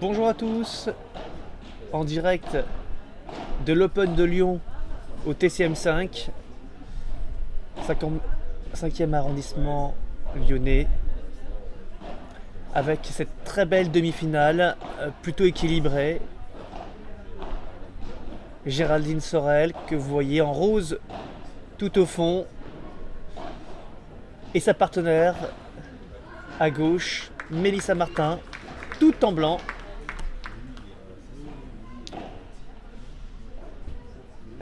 Bonjour à tous, en direct de l'Open de Lyon au TCM5, 5e arrondissement lyonnais, avec cette très belle demi-finale plutôt équilibrée. Géraldine Sorel, que vous voyez en rose tout au fond, et sa partenaire à gauche, Mélissa Martin, tout en blanc.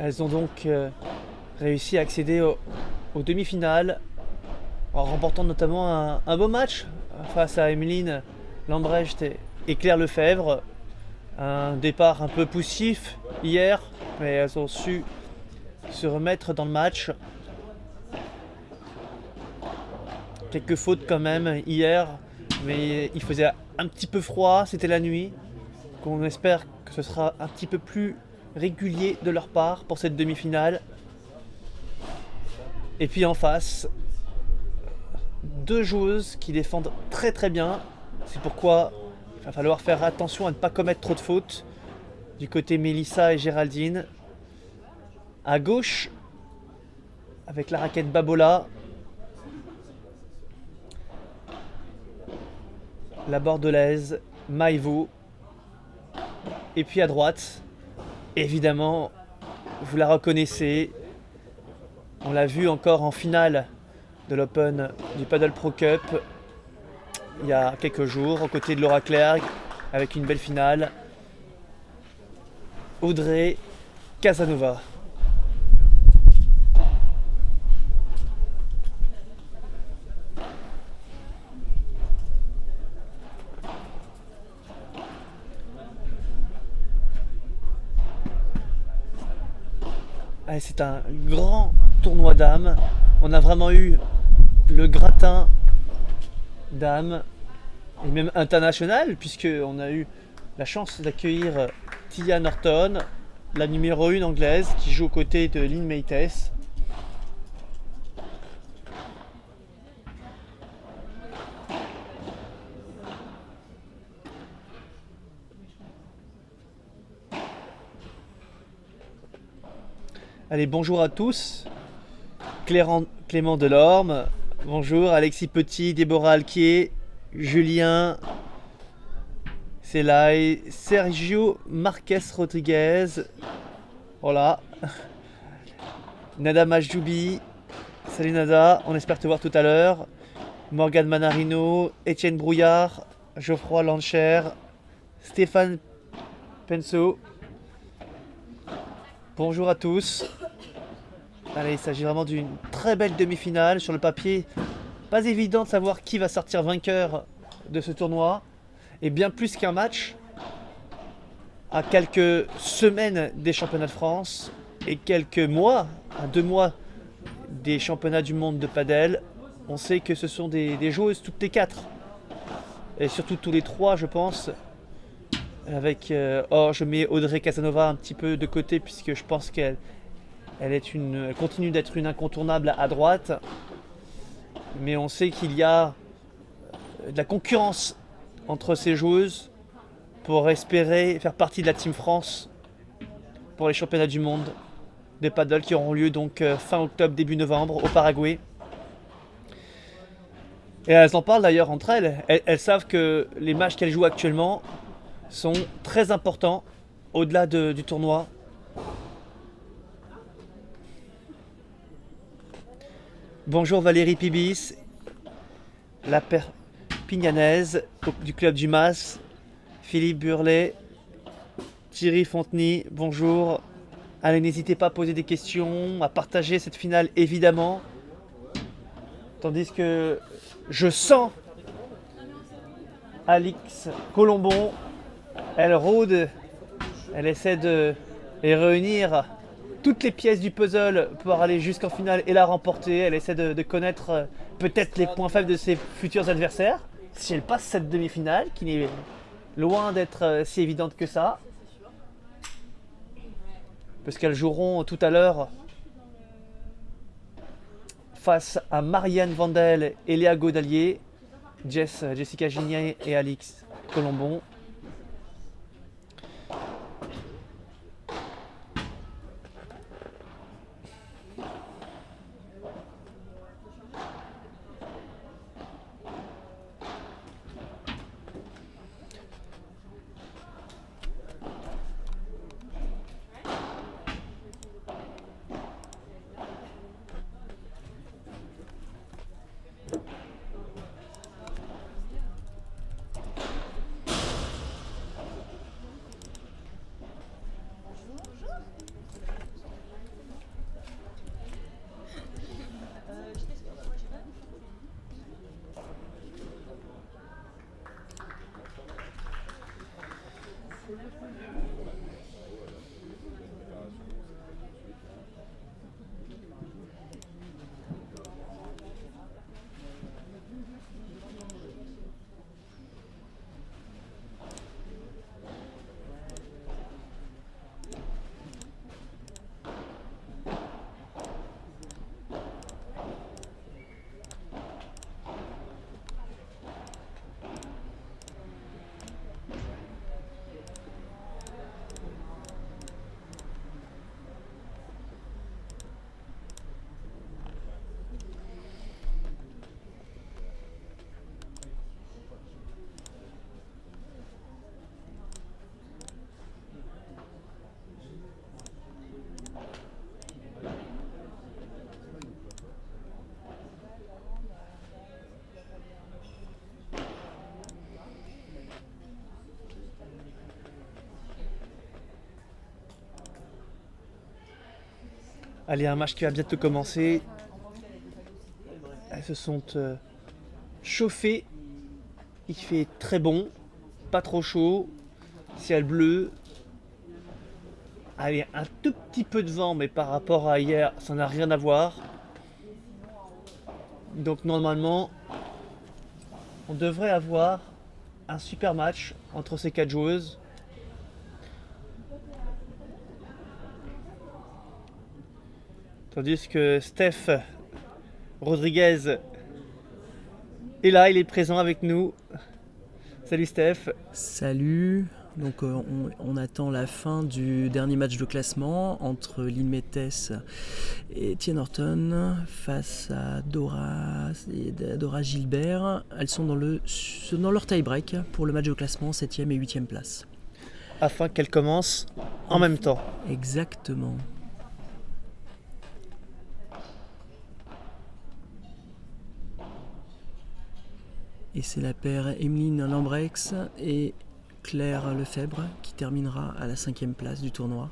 Elles ont donc réussi à accéder aux demi-finales en remportant notamment un beau match face à Emeline Lambrecht et Claire Lefebvre. Un départ un peu poussif hier, mais elles ont su se remettre dans le match. Quelques fautes quand même hier, mais il faisait un petit peu froid, c'était la nuit. On espère que ce sera un petit peu plus régulier de leur part pour cette demi-finale. Et puis en face, deux joueuses qui défendent très très bien. C'est pourquoi il va falloir faire attention à ne pas commettre trop de fautes. Du côté Mélissa et Géraldine. À gauche, avec la raquette Babola, la bordelaise Maïvo. Et puis à droite, évidemment, vous la reconnaissez. On l'a vu encore en finale de l'Open du Padel Pro Cup il y a quelques jours, aux côtés de Laura Clerc, avec une belle finale. Audrey Casanova. C'est un grand tournoi dames. On a vraiment eu le gratin dames et même international, puisqu'on a eu la chance d'accueillir Tia Norton, la numéro 1 anglaise, qui joue aux côtés de Lynn Maithes. Allez, bonjour à tous. Clément Delorme, bonjour. Alexis Petit, Déborah Alquier, Julien Selay, Sergio Marquez Rodriguez, voilà. Nada Majoubi, salut Nada, on espère te voir tout à l'heure. Morgane Manarino, Étienne Brouillard, Geoffroy Lancher, Stéphane Penso. Bonjour à tous. Allez, il s'agit vraiment d'une très belle demi-finale. Sur le papier, pas évident de savoir qui va sortir vainqueur de ce tournoi. Et bien plus qu'un match, à quelques semaines des championnats de France et quelques mois, à 2 mois des championnats du monde de padel, on sait que ce sont des joueuses toutes les 4. Et surtout tous les 3, je pense. Avec, je mets Audrey Casanova un petit peu de côté, puisque je pense qu'elle continue d'être une incontournable à droite. Mais on sait qu'il y a de la concurrence entre ces joueuses pour espérer faire partie de la Team France pour les championnats du monde de paddle qui auront lieu donc fin octobre, début novembre au Paraguay. Et elles en parlent d'ailleurs entre elles. Elles savent que les matchs qu'elles jouent actuellement sont très importants au-delà du tournoi. Bonjour Valérie Pibis, la Perpignanaise du club du Mas, Philippe Burlet, Thierry Fontenay, bonjour. Allez, n'hésitez pas à poser des questions, à partager cette finale évidemment. Tandis que je sens Alix Colombon, elle rôde, elle essaie de réunir toutes les pièces du puzzle pour aller jusqu'en finale et la remporter. Elle essaie de connaître peut-être les points faibles de ses futurs adversaires. Si elle passe cette demi-finale, qui n'est loin d'être si évidente que ça. Parce qu'elles joueront tout à l'heure face à Marianne Vandel et Léa Godalier, Jessica Gignac et Alix Colombon. Allez, un match qui va bientôt commencer. Elles se sont chauffées. Il fait très bon, pas trop chaud, ciel bleu. Allez, un tout petit peu de vent, mais par rapport à hier, ça n'a rien à voir. Donc normalement, on devrait avoir un super match entre ces 4 joueuses. Tandis que Steph Rodriguez est là, il est présent avec nous. Salut Steph. Salut, donc on attend la fin du dernier match de classement entre Lynn Mettès et Tien Horton face à Dora Gilbert. Elles sont dans leur tie-break pour le match de classement 7e et 8e place. Afin qu'elles commencent en même temps. Exactement. Et c'est la paire Emeline Lambrex et Claire Lefebvre qui terminera à la 5e place du tournoi.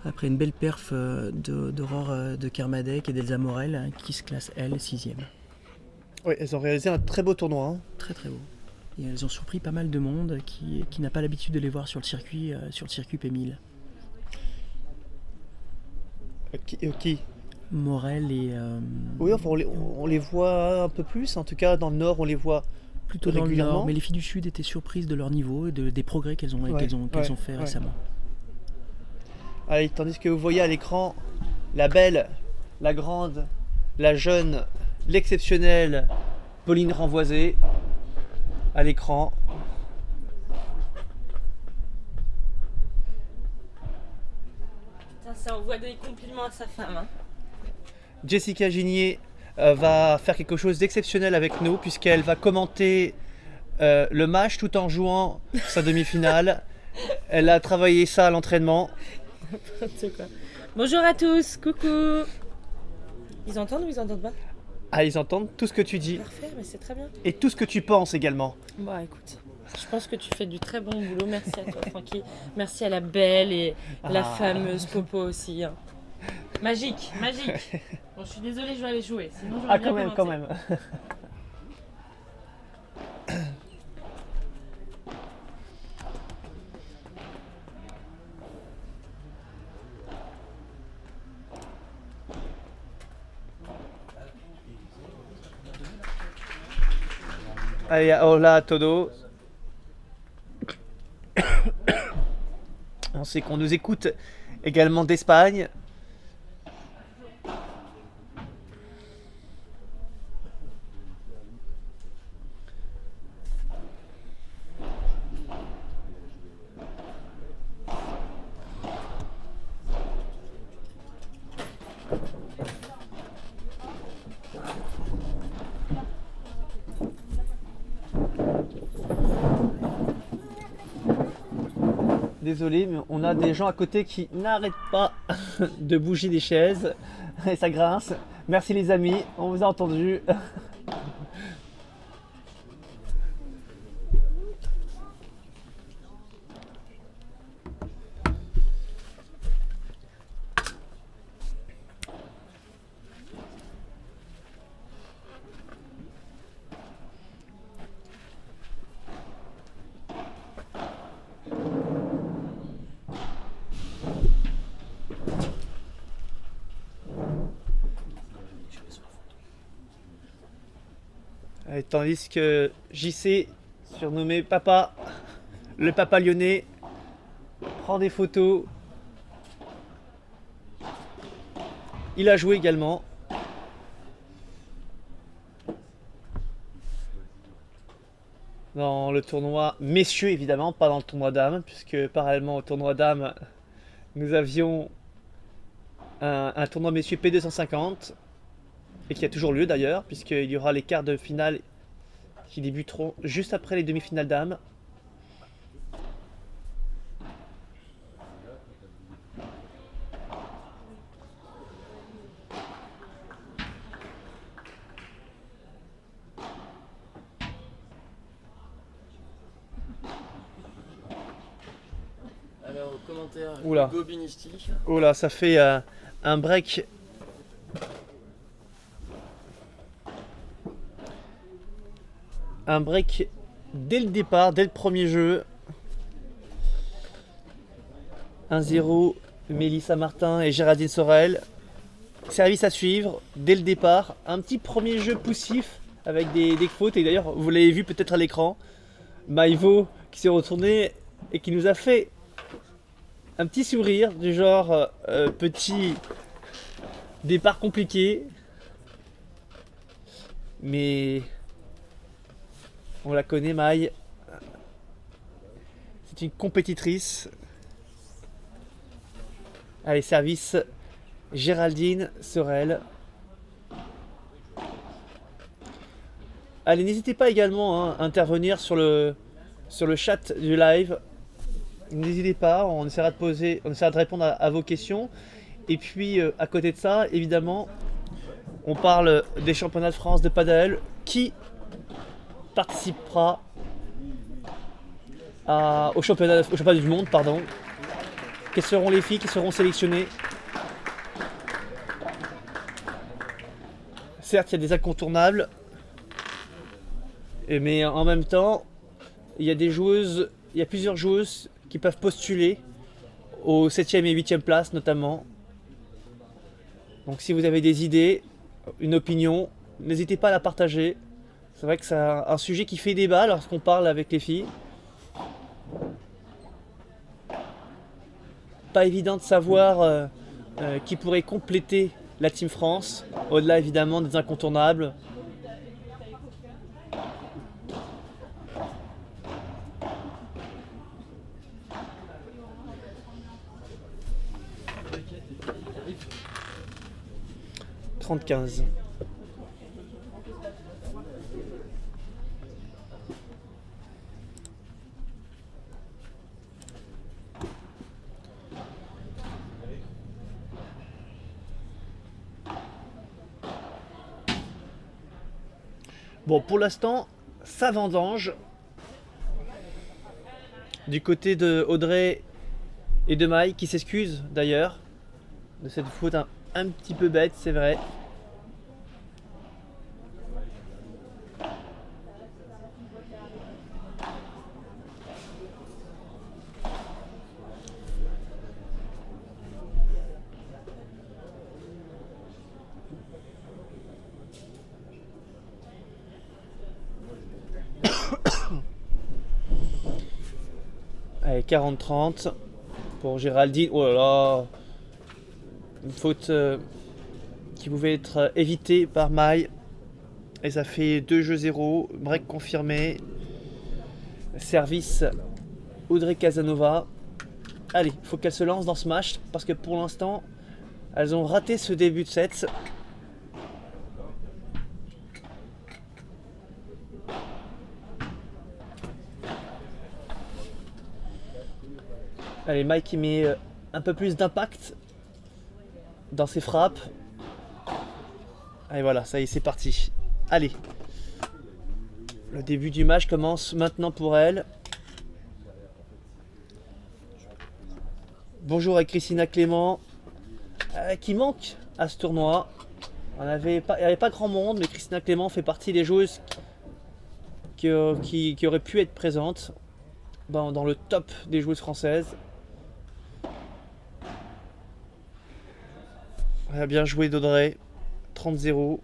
Après une belle perf d'Aurore de Kermadec et d'Elsa Morel qui se classe elle 6e. Oui, elles ont réalisé un très beau tournoi. Hein. Très très beau. Et elles ont surpris pas mal de monde qui n'a pas l'habitude de les voir sur le circuit P1000. Qui Morel et... Oui, enfin, on les voit un peu plus. En tout cas, dans le Nord, on les voit plutôt dans le régulièrement. Nord. Mais les filles du Sud étaient surprises de leur niveau et des progrès qu'elles ont fait récemment. Allez, tandis que vous voyez à l'écran la belle, la grande, la jeune, l'exceptionnelle Pauline Renvoisé à l'écran. Putain, ça envoie des compliments à sa femme. Hein. Jessica Ginier va faire quelque chose d'exceptionnel avec nous puisqu'elle va commenter le match tout en jouant sa demi-finale. Elle a travaillé ça à l'entraînement. Bonjour à tous, coucou. Ils entendent ou ils entendent pas? Ah, ils entendent tout ce que tu dis. Parfait, mais c'est très bien. Et tout ce que tu penses également. Bon, écoute, je pense que tu fais du très bon boulot. Merci à toi, Francky. Merci à la belle et la fameuse Popo aussi. Hein. Magique. Bon, je suis désolée, je vais aller jouer. Sinon, j'aurais bien quand même. Allez, hola a todo. On sait qu'on nous écoute également d'Espagne. Désolé, mais on a des gens à côté qui n'arrêtent pas de bouger des chaises et ça grince. Merci les amis, on vous a entendu. Tandis que JC, surnommé Papa, le Papa lyonnais, prend des photos. Il a joué également. Dans le tournoi messieurs, évidemment, pas dans le tournoi dames, puisque parallèlement au tournoi dames, nous avions un tournoi messieurs P250, et qui a toujours lieu d'ailleurs, puisqu'il y aura les quarts de finale qui débuteront juste après les demi-finales dames. Alors, commentaire Oula. Hugo Binisti. Oh là, ça fait un break. Un break dès le départ, dès le premier jeu. 1-0, Mélissa Martin et Géraldine Sorel. Service à suivre dès le départ. Un petit premier jeu poussif avec des fautes. Et d'ailleurs, vous l'avez vu peut-être à l'écran. Maïvo qui s'est retourné et qui nous a fait un petit sourire du genre petit départ compliqué. Mais on la connaît, Maï. C'est une compétitrice. Allez, service Géraldine Sorel. Allez, n'hésitez pas également à intervenir sur le chat du live. N'hésitez pas, on essaiera de répondre à vos questions. Et puis, à côté de ça, évidemment, on parle des championnats de France de padel. Qui participera au championnat du monde, pardon. Quelles seront les filles qui seront sélectionnées? Certes, il y a des incontournables, mais en même temps, il y a plusieurs joueuses qui peuvent postuler aux 7e et 8e places notamment. Donc si vous avez des idées, une opinion, n'hésitez pas à la partager. C'est vrai que c'est un sujet qui fait débat lorsqu'on parle avec les filles. Pas évident de savoir qui pourrait compléter la Team France, au-delà évidemment des incontournables. « 30-15 ». Bon, pour l'instant, ça vendange. Du côté de Audrey et de Maï, qui s'excusent d'ailleurs de cette faute un petit peu bête, c'est vrai. Allez, 40-30 pour Géraldine. Oh là là, une faute qui pouvait être évitée par Maï. Et ça fait 2-0, break confirmé. Service Audrey Casanova. Allez, il faut qu'elle se lance dans ce match parce que pour l'instant, elles ont raté ce début de set. Allez, Mike qui met un peu plus d'impact dans ses frappes. Allez, voilà, ça y est, c'est parti. Allez. Le début du match commence maintenant pour elle. Bonjour à Christina Clément, qui manque à ce tournoi. Il n'y avait pas grand monde, mais Christina Clément fait partie des joueuses qui auraient pu être présentes dans le top des joueuses françaises. Bien joué d'Audrey, 30-0.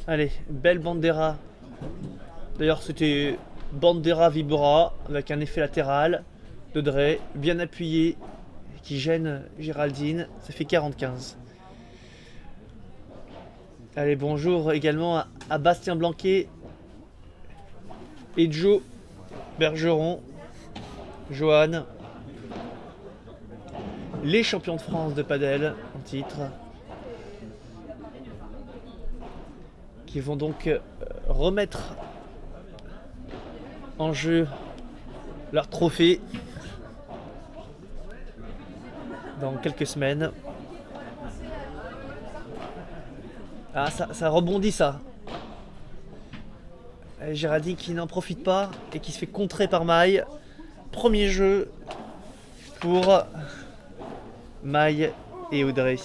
Allez, belle bandera. D'ailleurs, c'était bandera vibra avec un effet latéral de Dre, bien appuyé, qui gêne Géraldine. Ça fait 45. Allez, bonjour également à Bastien Blanquet et Joe Bergeron, Johan, les champions de France de padel en titre, qui vont donc remettre en jeu leur trophée dans quelques semaines. Ah, ça rebondit ça. Et Géraldine qui n'en profite pas et qui se fait contrer par Maï. Premier jeu pour Maï et Audrey.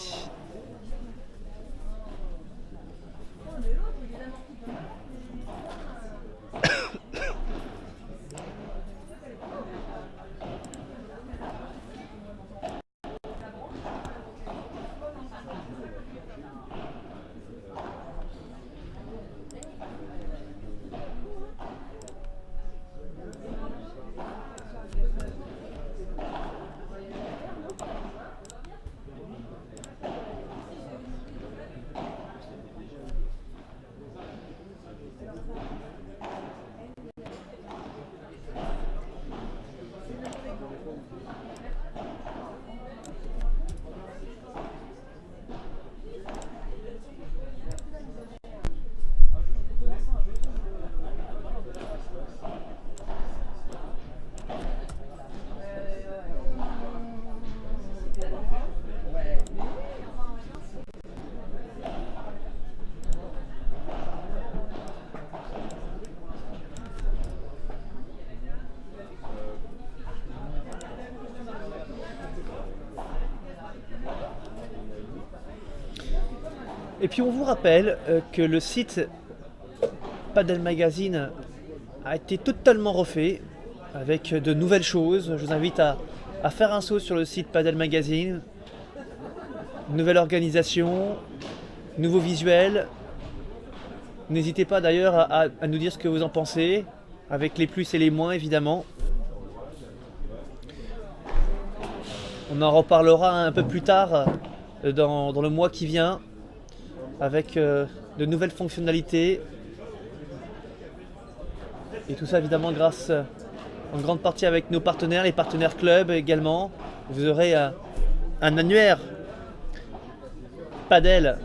Et puis on vous rappelle que le site Padel Magazine a été totalement refait avec de nouvelles choses. Je vous invite à faire un saut sur le site Padel Magazine. Nouvelle organisation, nouveaux visuels. N'hésitez pas d'ailleurs à nous dire ce que vous en pensez, avec les plus et les moins évidemment. On en reparlera un peu plus tard dans le mois qui vient, avec de nouvelles fonctionnalités. Et tout ça évidemment grâce en grande partie avec nos partenaires, les partenaires clubs également. Vous aurez un annuaire Padel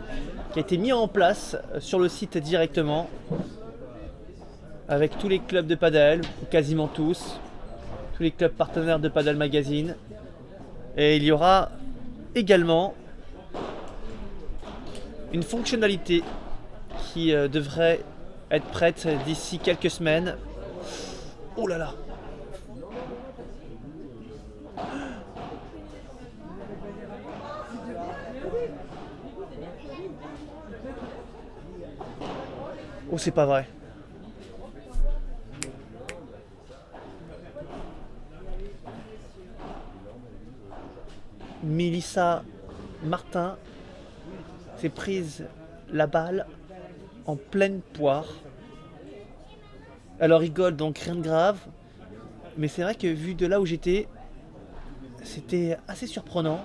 qui a été mis en place sur le site directement, avec tous les clubs de Padel, ou quasiment tous les clubs partenaires de Padel Magazine. Et il y aura également une fonctionnalité qui devrait être prête d'ici quelques semaines. Oh là là! Oh, c'est pas vrai. Mélissa Martin s'est prise la balle en pleine poire. Elle rigole, donc rien de grave. Mais c'est vrai que vu de là où j'étais, c'était assez surprenant.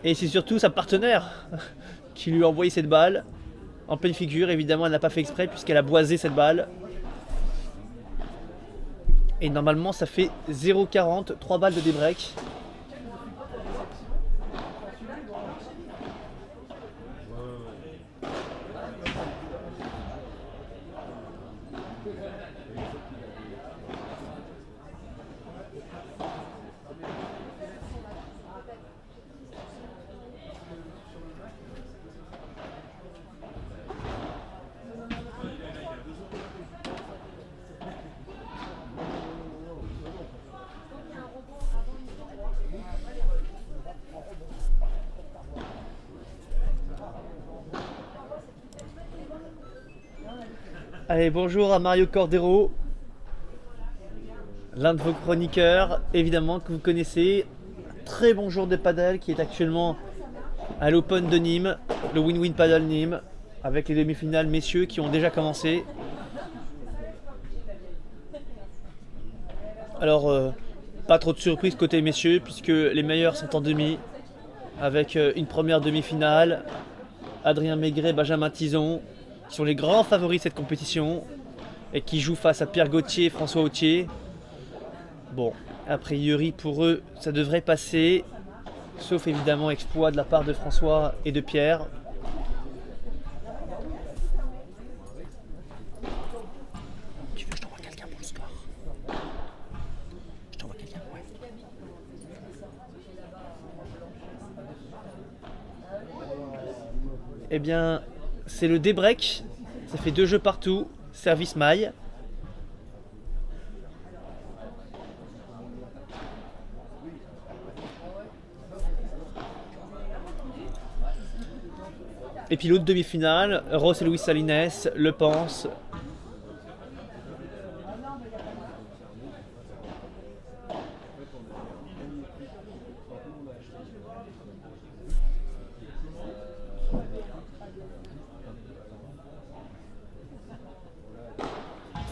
Et c'est surtout sa partenaire qui lui a envoyé cette balle en pleine figure. Évidemment, elle n'a pas fait exprès puisqu'elle a boisé cette balle. Et normalement, ça fait 0,40, 3 balles de débreak. Allez, bonjour à Mario Cordero, l'un de vos chroniqueurs, évidemment, que vous connaissez. Très bon jour de padel qui est actuellement à l'Open de Nîmes, le Win-Win Padel Nîmes. avec les demi-finales messieurs qui ont déjà commencé. Alors, pas trop de surprises côté messieurs puisque les meilleurs sont en demi avec une première demi-finale. Adrien Maigret, Benjamin Tison qui sont les grands favoris de cette compétition et qui jouent face à Pierre Gauthier et François Autier. Bon, a priori pour eux ça devrait passer, sauf évidemment exploit de la part de François et de Pierre. Tu veux que je t'envoie quelqu'un pour le score? Je t'envoie quelqu'un, ouais. Eh bien, c'est le débreak. Ça fait 2 jeux partout. Service maille. Et puis l'autre demi-finale, Ross et Luis Salines, Le Pense.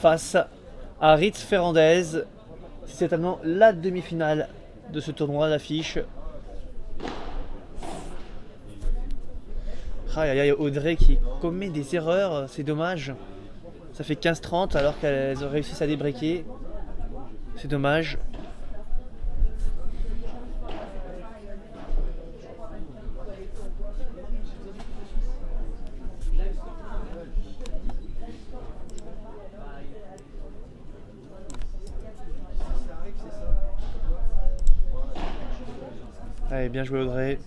Face à Ritz Ferrandez. C'est certainement la demi-finale de ce tournoi d'affiche. Aïe aïe, Audrey qui commet des erreurs, c'est dommage. Ça fait 15-30 alors qu'elles ont réussi à débreaker. C'est dommage. Allez, bien joué Audrey.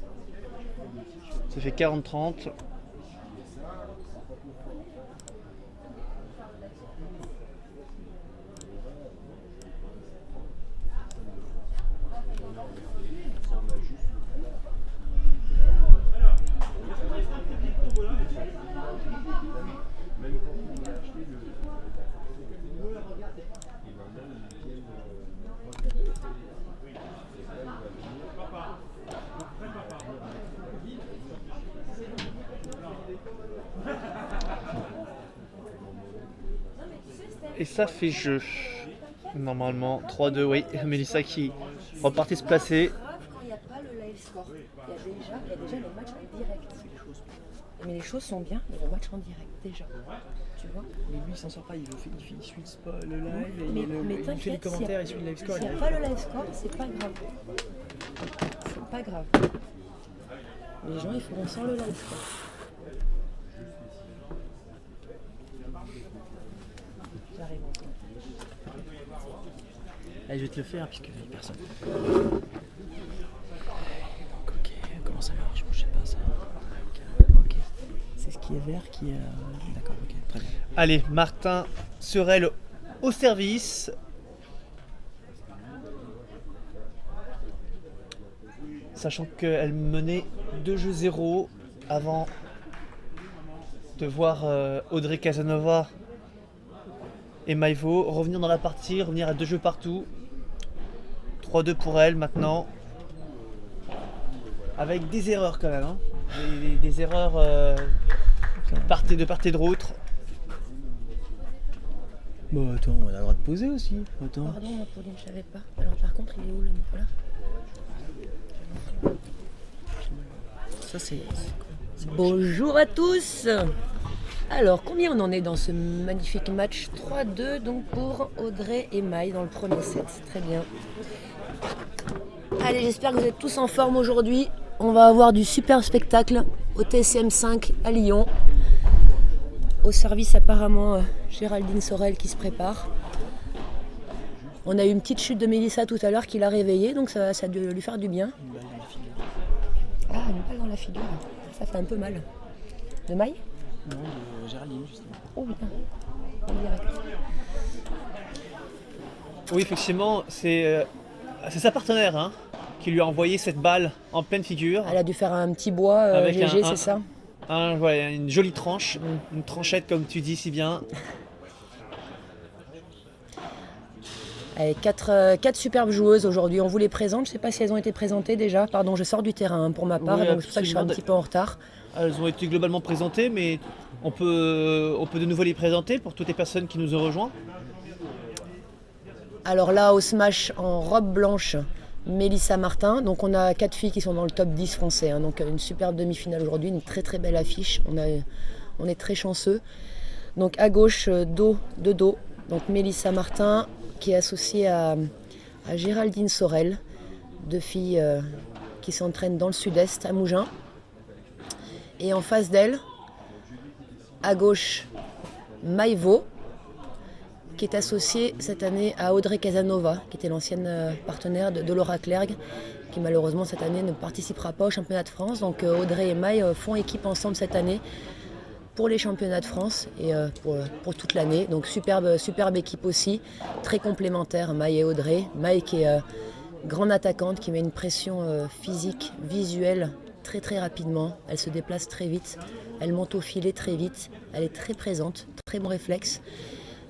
Ça fait 40-30. Et ça fait jeu. Normalement, 3-2, oui. Mélissa qui repartait se placer. Quand il n'y a pas le live score, il y a déjà les matchs en direct. Mais les choses sont bien, il y a le match en direct déjà. Tu vois? Mais lui, il s'en sort pas, il suit pas le live, Mais il fait les commentaires, il suit le live score. S'il n'y a pas le live score, c'est pas grave. C'est pas grave. Les gens, ils feront sans le live score. J'arrive encore. Allez, je vais te le faire puisque il y a personne. Ok, comment ça marche? Je sais pas ça. Ok. C'est ce qui est vert qui est. D'accord, ok, très bien. Allez, Martin Sorel au service. Sachant qu'elle menait 2-0 avant de voir Audrey Casanova et Maïvo revenir dans la partie, revenir à 2 jeux partout. 3-2 pour elle maintenant. Avec des erreurs quand même. Hein. Des erreurs de part et d'autre. Bon, attends, on a le droit de poser aussi. Attends. Pardon, Pauline, je savais pas. Alors par contre, il est où le micro là? Ça, c'est. Bonjour à tous. Alors, combien on en est dans ce magnifique match? 3-2 donc pour Audrey et Maï dans le premier set. Très bien. Allez, j'espère que vous êtes tous en forme aujourd'hui. On va avoir du super spectacle au TSM 5 à Lyon. Au service apparemment Géraldine Sorel qui se prépare. On a eu une petite chute de Mélissa tout à l'heure qui l'a réveillée, donc ça a dû lui faire du bien. Ah, une balle dans la figure. Ça fait un peu mal. De Maï? Non, de Géraldine, justement. Oh putain, en direct. Oui, effectivement, c'est sa partenaire hein, qui lui a envoyé cette balle en pleine figure. Elle a dû faire un petit bois Avec léger, c'est ça? Voilà, une jolie tranche, une tranchette comme tu dis si bien. Allez, 4 superbes joueuses aujourd'hui. On vous les présente. Je ne sais pas si elles ont été présentées déjà. Pardon, je sors du terrain pour ma part, Oui, donc c'est pour ça que je suis un absolument. petit peu en retard. Elles ont été globalement présentées, mais On peut de nouveau les présenter pour toutes les personnes qui nous ont rejoints. Alors là, au smash en robe blanche, Mélissa Martin. Donc on a 4 filles qui sont dans le top 10 français. Hein. Donc une superbe demi-finale aujourd'hui, une très très belle affiche. On est très chanceux. Donc à gauche, dos de dos. Donc Mélissa Martin qui est associée à Géraldine Sorel. 2 filles qui s'entraînent dans le sud-est, à Mougins. Et en face d'elle, à gauche, Maïvo, qui est associée cette année à Audrey Casanova, qui était l'ancienne partenaire de Laura Clergue, qui malheureusement cette année ne participera pas au championnat de France. Donc Audrey et Maï font équipe ensemble cette année pour les championnats de France et pour toute l'année. Donc superbe équipe aussi, très complémentaire, Maï et Audrey. Maï qui est grande attaquante, qui met une pression physique, visuelle, très très rapidement. Elle se déplace très vite, elle monte au filet très vite, elle est très présente, très bon réflexe.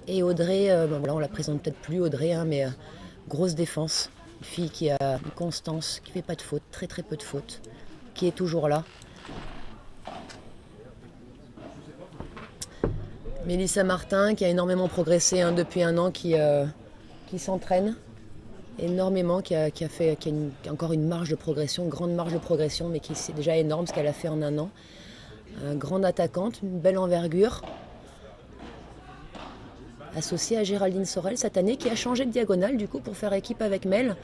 Et Audrey, on la présente peut-être plus Audrey, hein, mais grosse défense, une fille qui a une constance, qui ne fait pas de fautes, très très peu de fautes, qui est toujours là. Mélissa Martin qui a énormément progressé hein, depuis un an, qui s'entraîne énormément, qui a encore une marge de progression, une grande marge de progression, mais qui c'est déjà énorme ce qu'elle a fait en un an. Grande attaquante, une belle envergure, associée à Géraldine Sorel cette année, qui a changé de diagonale du coup pour faire équipe avec Mel.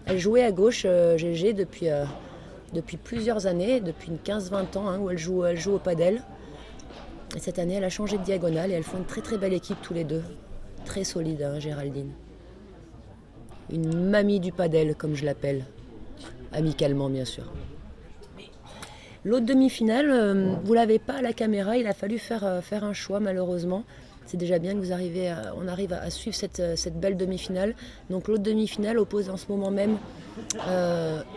Elle jouait à gauche GG depuis plusieurs années, depuis une 15-20 ans, hein, où elle joue au padel. Et cette année, elle a changé de diagonale et elles font une très très belle équipe tous les deux. Très solide, hein, Géraldine. Une mamie du padel, comme je l'appelle. Amicalement, bien sûr. L'autre demi-finale, vous ne l'avez pas à la caméra, il a fallu faire un choix malheureusement. C'est déjà bien que on arrive à suivre cette belle demi-finale. Donc l'autre demi-finale oppose en ce moment même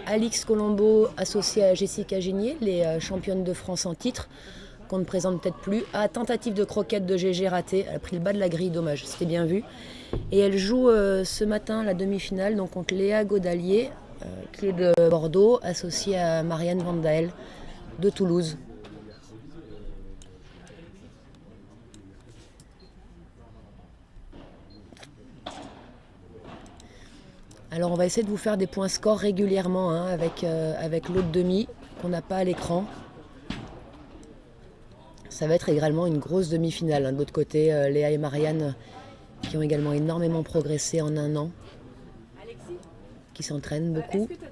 Alix Colombo associée à Jessica Gigné, les championnes de France en titre, qu'on ne présente peut-être plus, à tentative de croquette de GG ratée. Elle a pris le bas de la grille, dommage, c'était bien vu. Et elle joue ce matin la demi-finale donc contre Léa Godalier, qui est de Bordeaux, associée à Marianne Vandael de Toulouse. Alors on va essayer de vous faire des points scores régulièrement hein, avec l'autre demi qu'on n'a pas à l'écran. Ça va être également une grosse demi-finale. Hein. De l'autre côté, Léa et Marianne qui ont également énormément progressé en un an, qui s'entraînent beaucoup. Est-ce que tu as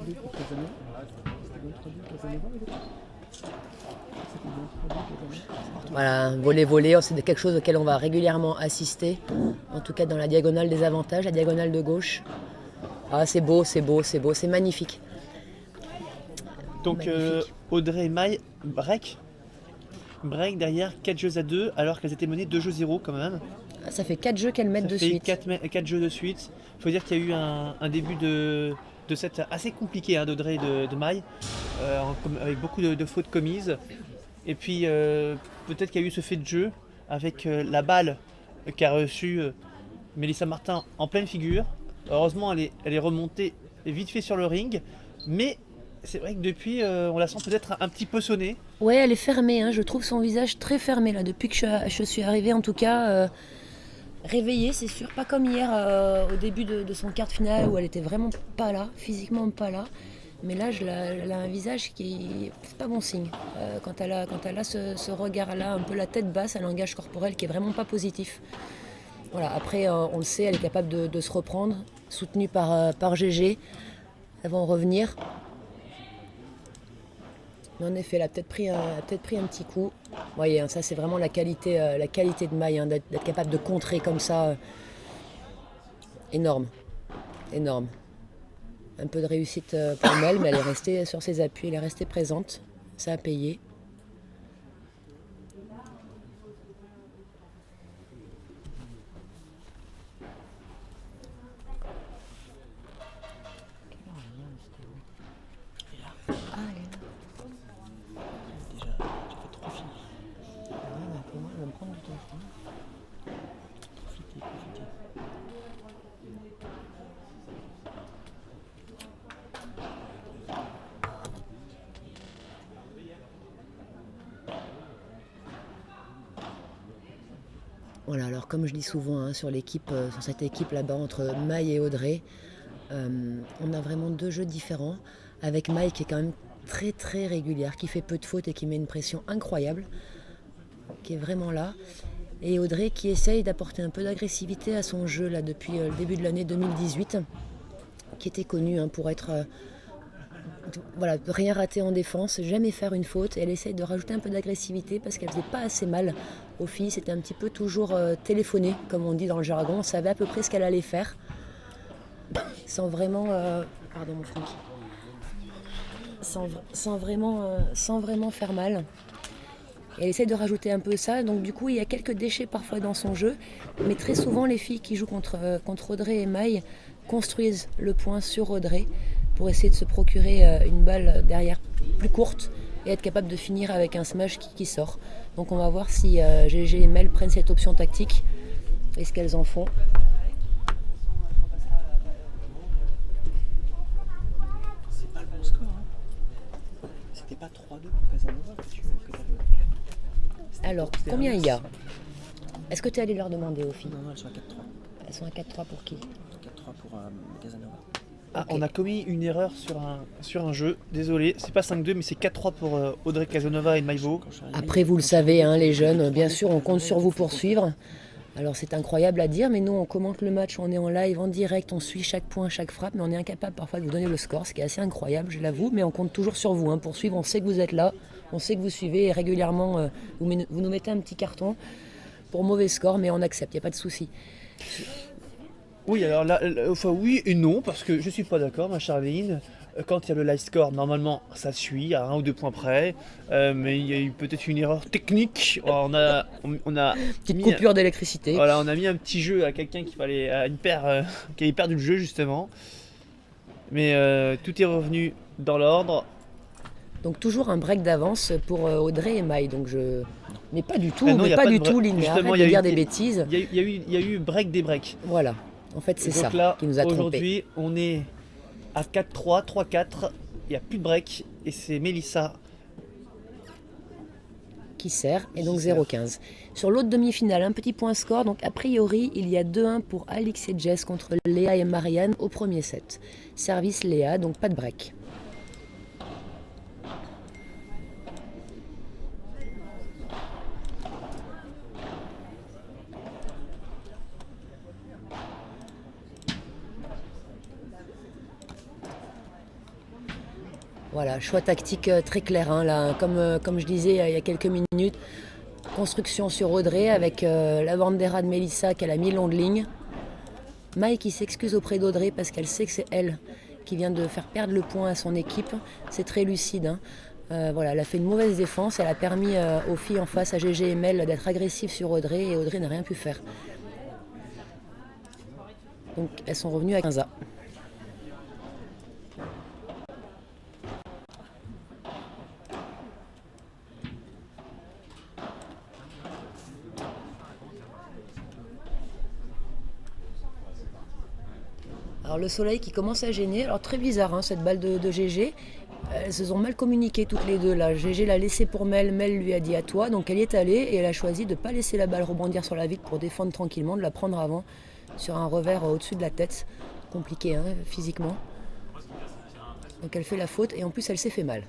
des tickets de tombola Voilà, voler, c'est quelque chose auquel on va régulièrement assister, en tout cas dans la diagonale des avantages, la diagonale de gauche. Ah, c'est beau, c'est magnifique. Donc Audrey et Maï, break derrière 4 jeux à 2 alors qu'elles étaient menées 2-0 quand même. Ça fait 4 jeux qu'elles mettent de suite. 4 jeux de suite. Il faut dire qu'il y a eu un début de set assez compliqué hein, d'Audrey et de Maï, avec beaucoup de fautes commises. Et puis peut-être qu'il y a eu ce fait de jeu avec la balle qu'a reçue Mélissa Martin en pleine figure. Heureusement elle est remontée vite fait sur le ring, mais c'est vrai que depuis on la sent peut-être un petit peu sonnée. Ouais, elle est fermée, hein. Je trouve son visage très fermé là, depuis que je suis arrivée en tout cas. Réveillée, c'est sûr, pas comme hier au début de son quart de finale où elle était vraiment pas là, physiquement pas là. Mais là, elle a un visage qui c'est pas bon signe. Quand elle a ce regard-là, un peu la tête basse, un langage corporel qui est vraiment pas positif. Voilà. Après, on le sait, elle est capable de se reprendre, soutenue par GG. Elles vont revenir. Mais en effet, elle a peut-être pris un petit coup. Vous voyez, hein, ça c'est vraiment la qualité de Maï, hein, d'être capable de contrer comme ça. Énorme. Un peu de réussite pour Mel, mais elle est restée sur ses appuis, elle est restée présente. Ça a payé. Voilà, alors comme je dis souvent hein, sur cette équipe là-bas entre Maï et Audrey, on a vraiment 2 jeux différents, avec Maï qui est quand même très très régulière, qui fait peu de fautes et qui met une pression incroyable, qui est vraiment là. Et Audrey qui essaye d'apporter un peu d'agressivité à son jeu là, depuis le début de l'année 2018, qui était connue hein, pour être... voilà, rien rater en défense, jamais faire une faute. Et elle essaye de rajouter un peu d'agressivité parce qu'elle faisait pas assez mal aux filles. C'était un petit peu toujours téléphoné, comme on dit dans le jargon. On savait à peu près ce qu'elle allait faire, sans vraiment... Pardon mon Franck. Sans vraiment faire mal. Et elle essaie de rajouter un peu ça, donc du coup il y a quelques déchets parfois dans son jeu, mais très souvent les filles qui jouent contre Audrey et Maï construisent le point sur Audrey pour essayer de se procurer une balle derrière plus courte et être capable de finir avec un smash qui sort. Donc on va voir si GG et Mel prennent cette option tactique et ce qu'elles en font. C'est pas le bon score. Hein. C'était pas 3-2 pour Casanova que tu avais. Alors, combien il y a? Est-ce que tu es allé leur demander aux filles? Non, elles sont à 4-3. Elles sont à 4-3 pour qui? 4-3 pour Casanova. Ah, Ok. on a commis une erreur sur un jeu, désolé, c'est pas 5-2 mais c'est 4-3 pour Audrey Casanova et Maïvo. Après, vous le savez, hein, les jeunes, bien sûr, on compte sur vous pour suivre. Alors, c'est incroyable à dire, mais nous, on commente le match, on est en live, en direct, on suit chaque point, chaque frappe, mais on est incapable parfois de vous donner le score, ce qui est assez incroyable, je l'avoue, mais on compte toujours sur vous hein, pour suivre. On sait que vous êtes là, on sait que vous suivez et régulièrement, vous nous mettez un petit carton pour mauvais score, mais on accepte, il n'y a pas de souci. Oui, alors là, enfin oui et non, parce que je suis pas d'accord, ma Charline. Quand il y a le live score, normalement ça suit à 1 ou 2 points près, mais il y a eu peut-être une erreur technique. On a Petite coupure d'électricité. Voilà, on a mis un petit jeu à quelqu'un qui qui avait perdu le jeu justement. Mais tout est revenu dans l'ordre. Donc toujours un break d'avance pour Audrey et Maï. Donc mais pas du tout, Ah non, y mais a pas pas du de tout, break. Lynn, mais Justement, arrête y a de eu dire des- des bêtises. Il y a eu break des breaks. Voilà, en fait c'est Et ça donc là, qui nous a trompés. aujourd'hui, on est à 4-3, 3-4. Il n'y a plus de break et c'est Mélissa. Qui sert, et donc Qui sert. 0-15. Sur l'autre demi-finale, un petit point score, donc a priori il y a 2-1 pour Alix et Jess contre Léa et Marianne au premier set. Service Léa, donc pas de break. Voilà, choix tactique très clair, hein, là, comme je disais il y a quelques minutes. Construction sur Audrey avec la bandera de Mélissa qu'elle a mis long de ligne. Maï qui s'excuse auprès d'Audrey parce qu'elle sait que c'est elle qui vient de faire perdre le point à son équipe. C'est très lucide. Hein. Voilà, elle a fait une mauvaise défense. Elle a permis aux filles en face, à GG et Mel, d'être agressives sur Audrey et Audrey n'a rien pu faire. Donc elles sont revenues à 15A. Alors le soleil qui commence à gêner, alors très bizarre hein, cette balle de GG, elles se sont mal communiquées toutes les deux là. GG l'a laissé pour Mel, Mel lui a dit à toi, donc elle y est allée et elle a choisi de ne pas laisser la balle rebondir sur la vitre pour défendre tranquillement, de la prendre avant sur un revers au-dessus de la tête, compliqué hein, physiquement. Donc elle fait la faute et en plus elle s'est fait mal.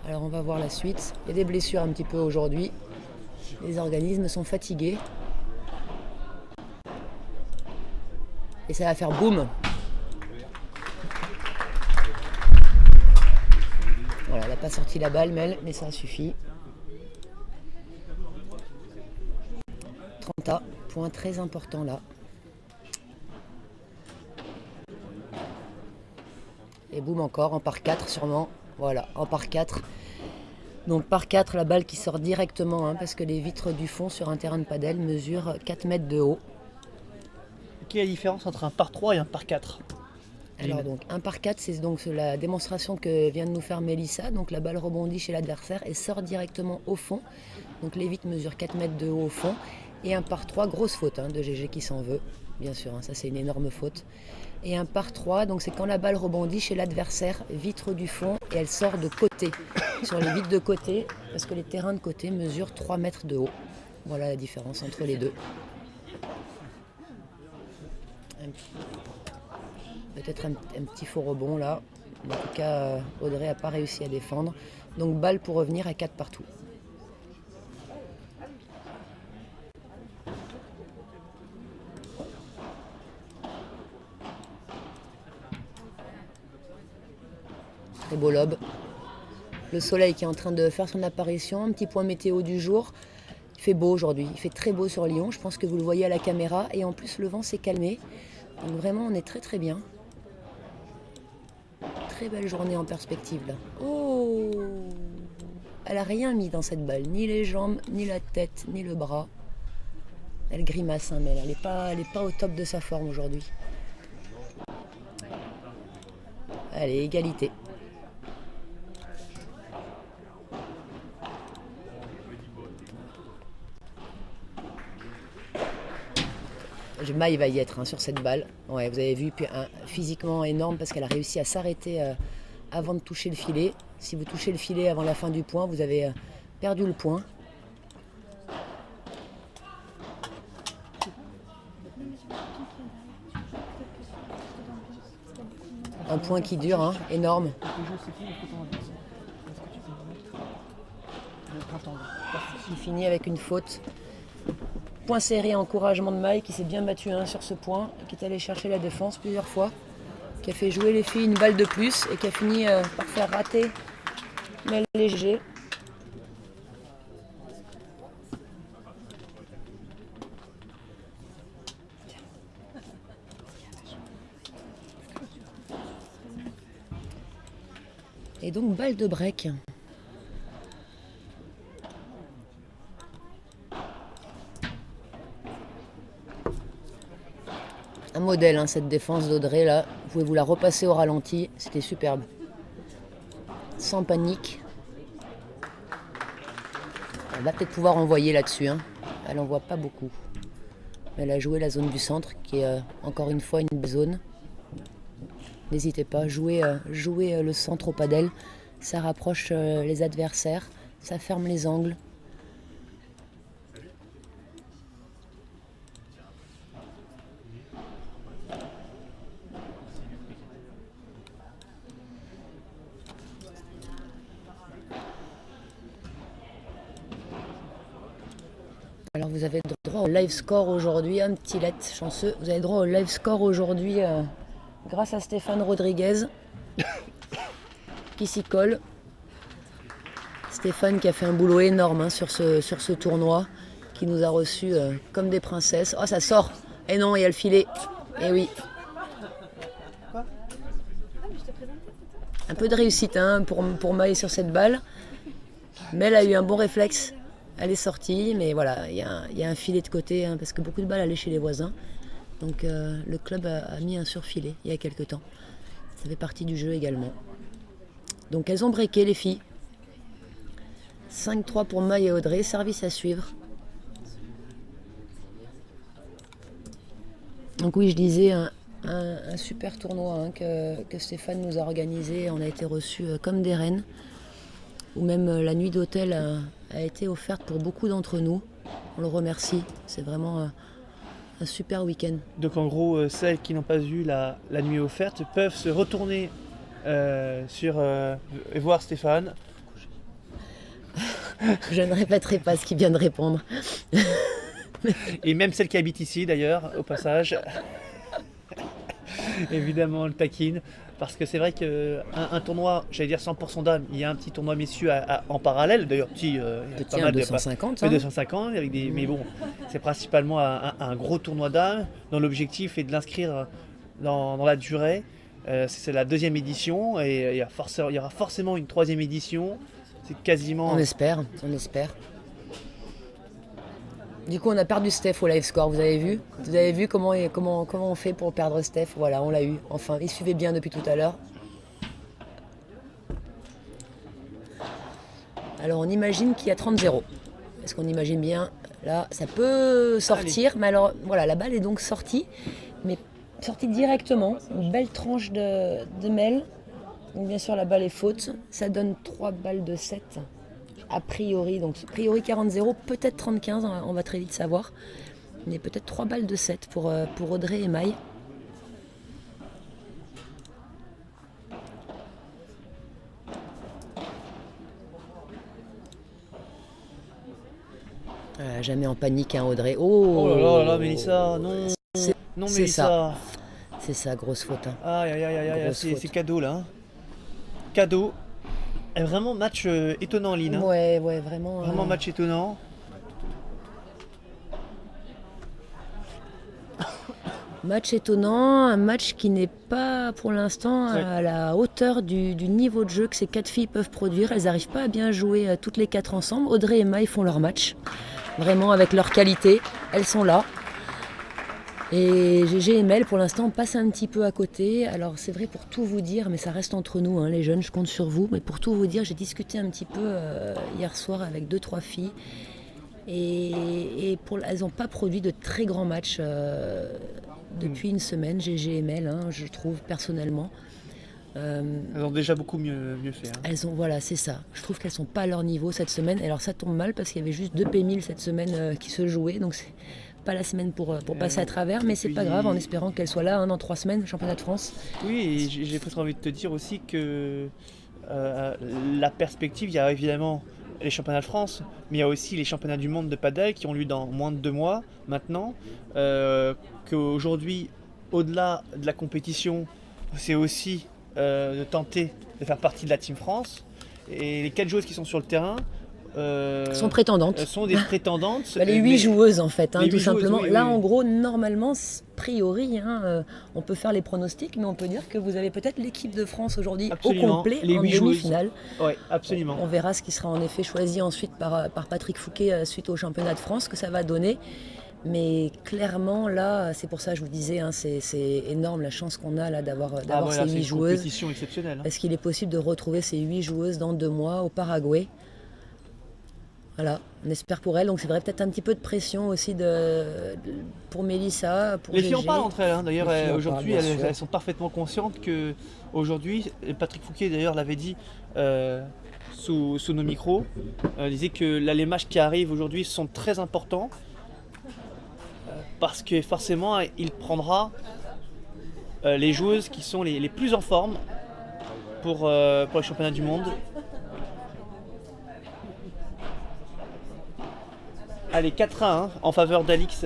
Alors on va voir la suite, il y a des blessures un petit peu aujourd'hui, les organismes sont fatigués. Et ça va faire boum. Voilà, elle n'a pas sorti la balle, Mel, mais ça suffit. 30A, point très important là. Et boum encore, en par 4 sûrement. Voilà, en par 4. Donc par 4, la balle qui sort directement, hein, parce que les vitres du fond sur un terrain de padel mesurent 4 mètres de haut. Quelle est la différence entre un par 3 et un par 4? Alors donc un par 4, c'est donc la démonstration que vient de nous faire Mélissa. Donc la balle rebondit chez l'adversaire et sort directement au fond. Donc les vitres mesurent 4 mètres de haut au fond. Et un par 3, grosse faute hein, de GG qui s'en veut, bien sûr, hein, ça c'est une énorme faute. Et un par 3, donc c'est quand la balle rebondit chez l'adversaire, vitre du fond, et elle sort de côté, sur les vitres de côté, parce que les terrains de côté mesurent 3 mètres de haut. Voilà la différence entre les deux. Peut-être un petit faux rebond là. En tout cas, Audrey n'a pas réussi à défendre. Donc balle pour revenir à 4 partout. Très beau lob. Le soleil qui est en train de faire son apparition. Un petit point météo du jour. Il fait beau aujourd'hui. Il fait très beau sur Lyon. Je pense que vous le voyez à la caméra. Et en plus, le vent s'est calmé. Donc vraiment, on est très très bien. Très belle journée en perspective là. Oh! Elle a rien mis dans cette balle. Ni les jambes, ni la tête, ni le bras. Elle grimace, hein, mais elle est pas au top de sa forme aujourd'hui. Allez, égalité. Maï va y être hein, sur cette balle. Ouais, vous avez vu, puis, physiquement énorme parce qu'elle a réussi à s'arrêter avant de toucher le filet. Si vous touchez le filet avant la fin du point, vous avez perdu le point. Un point qui dure, hein, énorme. Il finit avec une faute. Point serré, encouragement de Maï qui s'est bien battu hein, sur ce point, qui est allé chercher la défense plusieurs fois, qui a fait jouer les filles une balle de plus et qui a fini par faire rater Mel Léger. Et donc balle de break. Un modèle, hein, cette défense d'Audrey là. Vous pouvez vous la repasser au ralenti, c'était superbe. Sans panique. Elle va peut-être pouvoir envoyer là-dessus. Hein. Elle n'envoie pas beaucoup. Elle a joué la zone du centre, qui est encore une fois une belle zone. N'hésitez pas, jouez le centre au padel. Ça rapproche les adversaires, ça ferme les angles. Alors vous avez droit au live score aujourd'hui, un petit let chanceux. Vous avez droit au live score aujourd'hui grâce à Stéphane Rodriguez qui s'y colle. Stéphane qui a fait un boulot énorme hein, sur ce tournoi, qui nous a reçus comme des princesses. Oh ça sort. Et non, il y a le filet. Et oui. Un peu de réussite hein, pour Maï sur cette balle. Mais elle a eu un bon réflexe. Elle est sortie, mais voilà, il y a un filet de côté, hein, parce que beaucoup de balles allaient chez les voisins. Donc le club a mis un surfilet il y a quelques temps. Ça fait partie du jeu également. Donc elles ont breaké les filles. 5-3 pour Maï et Audrey, service à suivre. Donc oui, je disais un super tournoi hein, que Stéphane nous a organisé. On a été reçus comme des reines. Ou même la nuit d'hôtel a été offerte pour beaucoup d'entre nous. On le remercie, c'est vraiment un super week-end. Donc en gros, celles qui n'ont pas eu la nuit offerte peuvent se retourner et voir Stéphane. Je ne répéterai pas ce qu'il vient de répondre. Et même celle qui habite ici d'ailleurs, au passage. Évidemment, le taquine. Parce que c'est vrai qu'un tournoi, j'allais dire 100% dames, il y a un petit tournoi messieurs en parallèle. D'ailleurs, petit, petit à 250. Hein. 250, avec des, mais bon, c'est principalement un gros tournoi dames, dont l'objectif est de l'inscrire dans la durée. C'est la 2e édition et il y aura forcément une 3e édition. C'est quasiment... On espère. Du coup, on a perdu Steph au live score, vous avez vu? Vous avez vu comment on fait pour perdre Steph? Voilà, on l'a eu. Enfin, il suivait bien depuis tout à l'heure. Alors, on imagine qu'il y a 30-0. Est-ce qu'on imagine bien? Là, ça peut sortir. Allez. Mais alors, voilà, la balle est donc sortie. Mais sortie directement. Une belle tranche de Mel. Donc, bien sûr, la balle est faute. Ça donne 3 balles de 7. a priori, donc a priori 40-0, peut-être 30-15, on va très vite savoir. Mais peut-être 3 balles de 7 pour Audrey et Maï. Jamais en panique, hein, Audrey. Oh là là, Mélissa, non. Non, c'est Mélissa. C'est ça, grosse faute. Hein. Aïe, aïe, aïe, aïe, Grosse c'est faute. cadeau là. Hein. Cadeau. Et vraiment match étonnant, Lynn. Hein. Ouais, vraiment. Vraiment match étonnant. Match étonnant, un match qui n'est pas pour l'instant à la hauteur du niveau de jeu que ces 4 filles peuvent produire. Elles n'arrivent pas à bien jouer toutes les 4 ensemble. Audrey et Maï font leur match, vraiment avec leur qualité. Elles sont là. Et GG et Mel, pour l'instant, passent un petit peu à côté. Alors c'est vrai, pour tout vous dire, mais ça reste entre nous, hein, les jeunes, je compte sur vous. Mais pour tout vous dire, j'ai discuté un petit peu hier soir avec 2-3 filles. Et elles n'ont pas produit de très grands matchs depuis une semaine, GG et Mel, hein, je trouve personnellement. Elles ont déjà beaucoup mieux fait. Hein. Elles ont, voilà, c'est ça. Je trouve qu'elles sont pas à leur niveau cette semaine. Alors ça tombe mal parce qu'il y avait juste 2 P1000 cette semaine qui se jouaient, donc c'est pas la semaine pour passer à travers, mais c'est pas grave, en espérant qu'elles soient là dans 3 semaines, championnat de France. Oui, et j'ai presque envie de te dire aussi que la perspective, il y a évidemment les championnats de France, mais il y a aussi les championnats du monde de padel qui ont lieu dans moins de 2 mois maintenant. Qu'aujourd'hui, au-delà de la compétition, c'est aussi de tenter de faire partie de la Team France. Et les 4 joueuses qui sont sur le terrain sont prétendantes. Sont des prétendantes. Les 8 joueuses en fait, hein, tout simplement. Oui, là oui. En gros, normalement, a priori, hein, on peut faire les pronostics, mais on peut dire que vous avez peut-être l'équipe de France aujourd'hui au complet les en 8 demi-finale. Oui, absolument. On verra ce qui sera en effet choisi ensuite par Patrick Fouquet suite au championnat de France, que ça va donner. Mais clairement, là, c'est pour ça que je vous disais, hein, c'est énorme la chance qu'on a là d'avoir ces 8 joueuses. C'est une compétition exceptionnelle. Hein. Parce qu'il est possible de retrouver ces 8 joueuses dans 2 mois au Paraguay. Voilà, on espère pour elles. Donc c'est vrai, peut-être un petit peu de pression aussi pour Mélissa, pour Les filles en GG. parlent entre elles. Hein. D'ailleurs, Les filles en aujourd'hui, parlent, bien sûr. elles sont parfaitement conscientes que aujourd'hui, Patrick Fouquet d'ailleurs l'avait dit sous nos micros, disait que là, les matchs qui arrivent aujourd'hui sont très importants parce que forcément, il prendra les joueuses qui sont les plus en forme pour les championnats du monde. Allez, 4-1 hein, en faveur d'Alix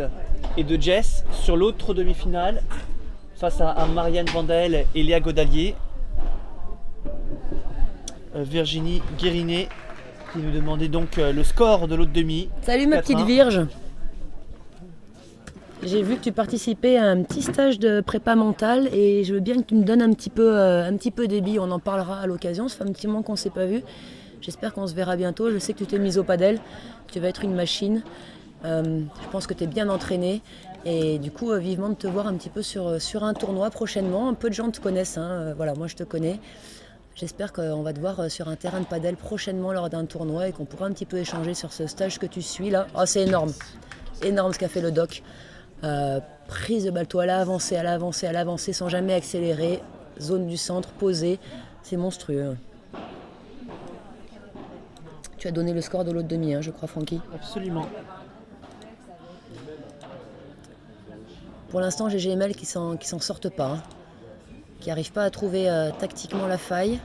et de Jess sur l'autre demi-finale face à Marianne Vandel et Léa Godalier. Virginie Guérinet qui nous demandait donc le score de l'autre demi. Salut ma 4-1. petite Virge. J'ai vu que tu participais à un petit stage de prépa mentale et je veux bien que tu me donnes un petit peu des billes. On en parlera à l'occasion. Ça fait un petit moment qu'on ne s'est pas vu. J'espère qu'on se verra bientôt. Je sais que tu t'es mise au padel. Tu vas être une machine. Je pense que tu es bien entraînée. Et du coup, vivement de te voir un petit peu sur un tournoi prochainement. Un peu de gens te connaissent. Hein. Voilà, moi je te connais. J'espère qu'on va te voir sur un terrain de padel prochainement lors d'un tournoi et qu'on pourra un petit peu échanger sur ce stage que tu suis là. Oh, c'est énorme. Énorme ce qu'a fait le doc. Prise de balle, toi, à l'avancée sans jamais accélérer. Zone du centre, posée. C'est monstrueux. Tu as donné le score de l'autre demi, hein, je crois, Francky. Absolument. Pour l'instant, GG et Mel qui s'en sortent pas, hein, qui n'arrivent pas à trouver tactiquement la faille,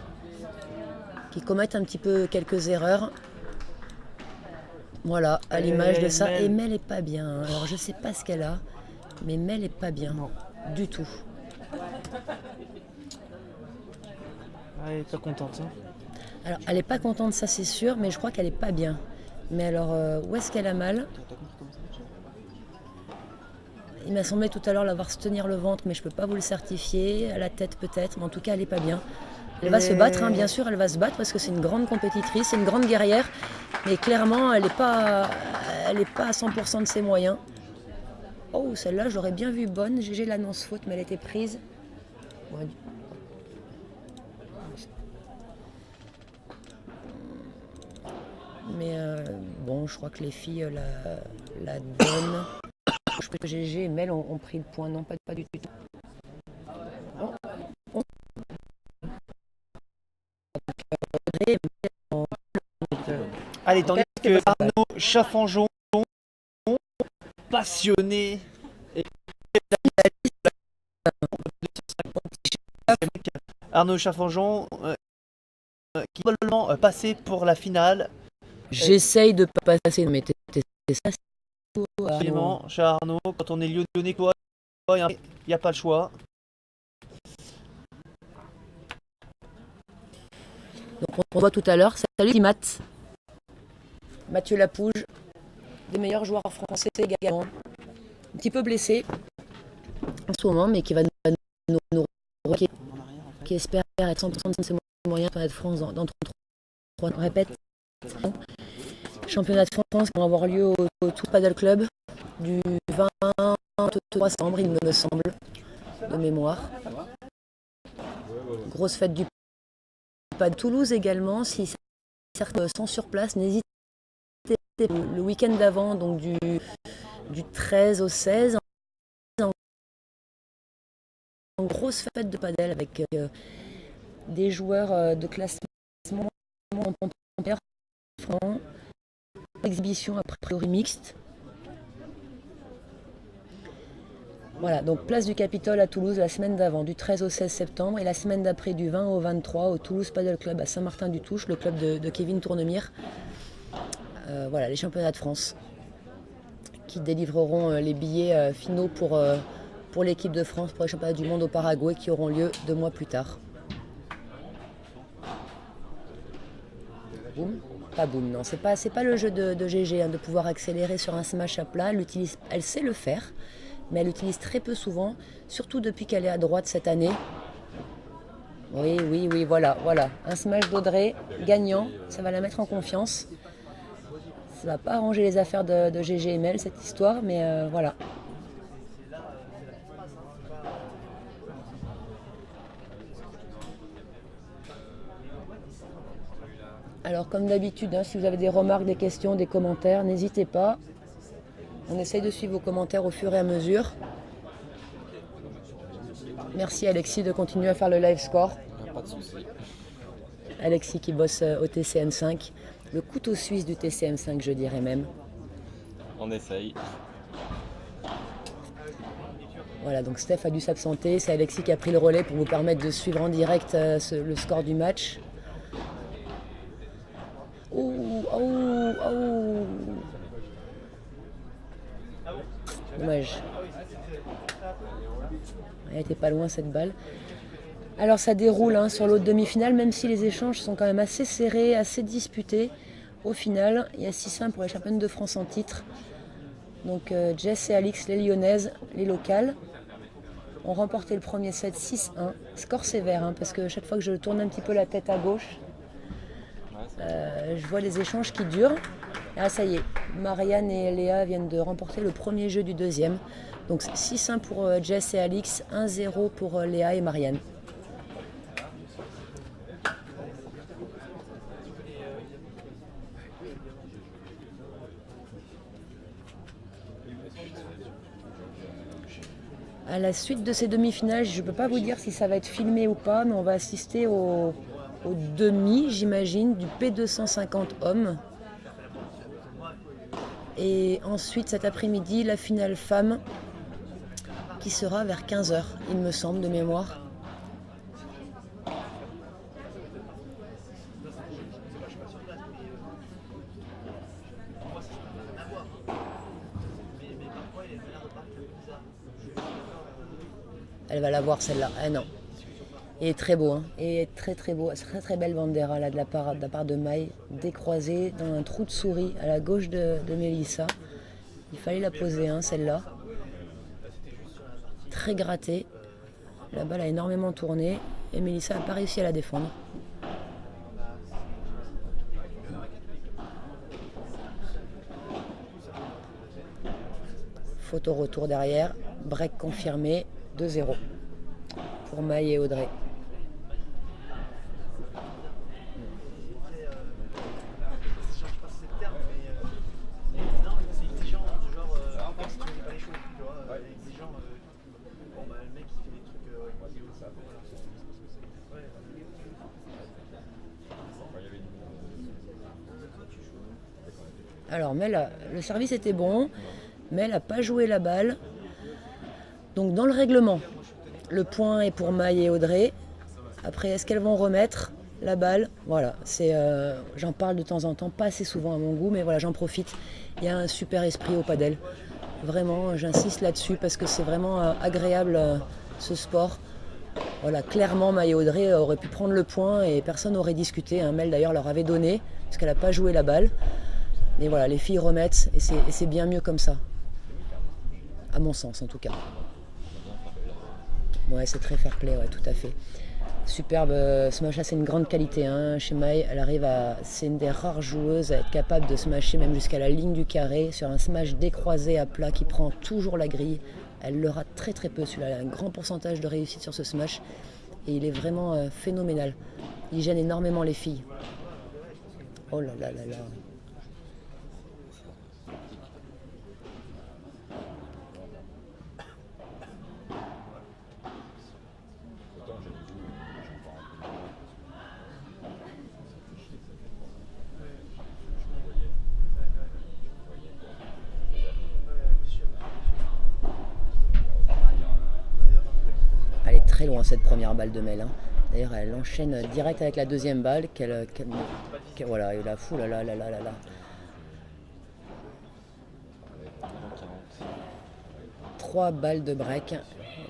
qui commettent un petit peu quelques erreurs. Voilà, à l'image de ça. Et Mel est pas bien. Hein. Alors, je sais pas ce qu'elle a, mais Mel est pas bien. Non. Du tout. Elle est pas contente. Hein. Alors, elle n'est pas contente, ça c'est sûr, mais je crois qu'elle n'est pas bien. Mais alors, où est-ce qu'elle a mal? Il m'a semblé tout à l'heure la voir se tenir le ventre, mais je ne peux pas vous le certifier. À la tête peut-être, mais en tout cas, elle n'est pas bien. Elle va se battre, hein, bien sûr, elle va se battre parce que c'est une grande compétitrice, c'est une grande guerrière. Mais clairement, elle n'est pas à 100% de ses moyens. Oh, celle-là, je l'aurais bien vue bonne. GG l'annonce faute, mais elle était prise. Ouais. Mais bon, je crois que les filles la donnent. Je pense que GG et Mel ont pris le point. Non, pas du tout. Allez, tandis que Arnaud Chaffanjon, passionné, et Arnaud Chaffanjon, qui est probablement passé pour la finale. J'essaye de pas passer, mais t'es ça. Absolument, cher Arnaud, quand on est lyonnais, quoi, il n'y a pas le choix. Donc on voit tout à l'heure. Salut Matt. Mathieu Lapouge, des meilleurs joueurs français également. Un petit peu blessé en ce moment, mais qui va nous qui espère être 100% de ses moyens pour être France dans 3. On répète, championnat de France qui va avoir lieu au Toulouse Paddle Club du 23 septembre, il me semble, de mémoire. Grosse fête du Paddle. Toulouse également, si certains sont sur place, n'hésitez pas. Le week-end d'avant, donc du 13 au 16, en grosse fête de padel avec des joueurs de classement en exhibition a priori mixte. Voilà, donc place du Capitole à Toulouse la semaine d'avant, du 13 au 16 septembre, et la semaine d'après, du 20 au 23, au Toulouse Paddle Club à Saint-Martin-du-Touche, le club de Kevin Tournemire. Voilà, les championnats de France qui délivreront les billets finaux pour l'équipe de France pour les championnats du monde au Paraguay qui auront lieu 2 mois plus tard. Boum. Pas boum, non, c'est pas le jeu de GG de pouvoir accélérer sur un smash à plat. Elle sait le faire, mais elle l'utilise très peu souvent, surtout depuis qu'elle est à droite cette année. Oui, voilà. Un smash d'Audrey, gagnant, ça va la mettre en confiance. Ça va pas arranger les affaires de GGML cette histoire, mais voilà. Alors comme d'habitude, si vous avez des remarques, des questions, des commentaires, n'hésitez pas. On essaye de suivre vos commentaires au fur et à mesure. Merci Alexis de continuer à faire le live score. Pas de souci. Alexis qui bosse au TCM5, le couteau suisse du TCM5 je dirais même. On essaye. Voilà, donc Steph a dû s'absenter, c'est Alexis qui a pris le relais pour vous permettre de suivre en direct le score du match. Dommage. Elle était pas loin cette balle. Alors ça déroule sur l'autre demi-finale, même si les échanges sont quand même assez serrés, assez disputés. Au final, il y a 6-1 pour les championnes de France en titre. Donc Jess et Alix, les lyonnaises, les locales, ont remporté le premier set 6-1. Score sévère, parce que chaque fois que je tourne un petit peu la tête à gauche, je vois les échanges qui durent. Ah ça y est, Marianne et Léa viennent de remporter le premier jeu du deuxième. Donc 6-1 pour Jess et Alix, 1-0 pour Léa et Marianne. À la suite de ces demi-finales, je ne peux pas vous dire si ça va être filmé ou pas, mais on va assister au demi, j'imagine, du P250 hommes. Et ensuite, cet après-midi, la finale femme, qui sera vers 15h, il me semble, de mémoire. Elle va la voir celle-là. Ah non. Il est très beau. Et très très beau. Très très belle bandera là, de la part de Maï. Décroisée dans un trou de souris à la gauche de Mélissa. Il fallait la poser celle-là. Très grattée. La balle a énormément tourné. Et Mélissa n'a pas réussi à la défendre. Photo retour derrière. Break confirmé. 2-0 pour Maï et Audrey. Alors, le service était bon, mais elle n'a pas joué la balle. Donc, dans le règlement, le point est pour Maï et Audrey. Après, est-ce qu'elles vont remettre la balle? Voilà, j'en parle de temps en temps, pas assez souvent à mon goût, mais voilà, j'en profite. Il y a un super esprit au padel. Vraiment, j'insiste là-dessus parce que c'est vraiment agréable ce sport. Voilà, clairement, Maï et Audrey auraient pu prendre le point et personne n'aurait discuté. Mel d'ailleurs leur avait donné parce qu'elle n'a pas joué la balle. Mais voilà, les filles remettent et c'est bien mieux comme ça. À mon sens en tout cas. Ouais, c'est très fair play, ouais, tout à fait. Superbe, ce match-là, c'est une grande qualité. Hein. Chez Maï, c'est une des rares joueuses à être capable de smasher même jusqu'à la ligne du carré sur un smash décroisé à plat qui prend toujours la grille. Elle le rate très très peu, celui-là. Elle a un grand pourcentage de réussite sur ce smash et il est vraiment phénoménal. Il gêne énormément les filles. Oh là là là là. Elle est très loin cette première balle de Mel. Hein. D'ailleurs, elle enchaîne direct avec la deuxième balle. Voilà, et là, fou là là là là là là. 3 balles de break.